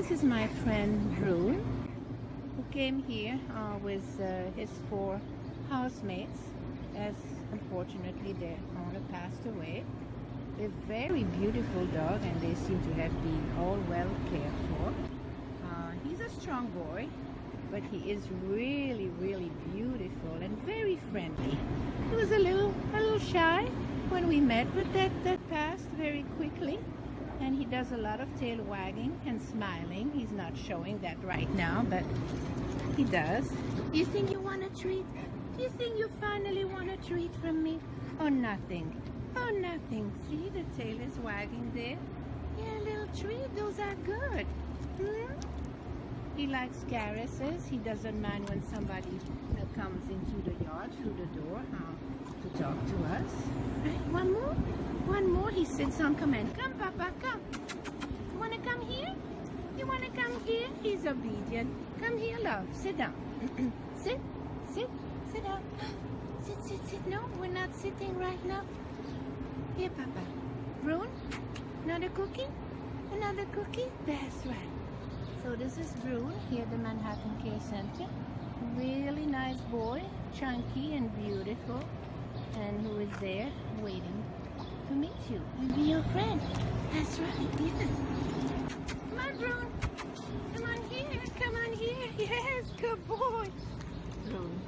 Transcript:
This is my friend Bruin, who came here with his 4 housemates, as unfortunately their owner passed away. They're very beautiful dog, and they seem to have been all well cared for. He's a strong boy, but he is really, really beautiful and very friendly. He was a little shy when we met, but that passed very quickly. And he does a lot of tail wagging and smiling. He's not showing that right now, but he does. You think you want a treat? Do you think you finally want a treat from me? Oh, nothing. Oh, nothing. See, the tail is wagging there. Yeah, a little treat. Those are good. He likes caresses. He doesn't mind when somebody comes into the yard through the door to talk to us. Right, one more. One more. He sits on command. Come, Papa, come. You want to come here? You want to come here? He's obedient. Come here, love. Sit down. Sit, sit, sit down. Sit, sit, sit. No, we're not sitting right now. Here, Papa. Bruin, another cookie? Another cookie? That's right. So this is Bruin here at the Manhattan Care Center. Really nice boy, chunky and beautiful, and who is there waiting to meet you and be your friend. That's right, yes. Come on, Bruin. Come on here. Come on here. Yes, good boy. Bruin.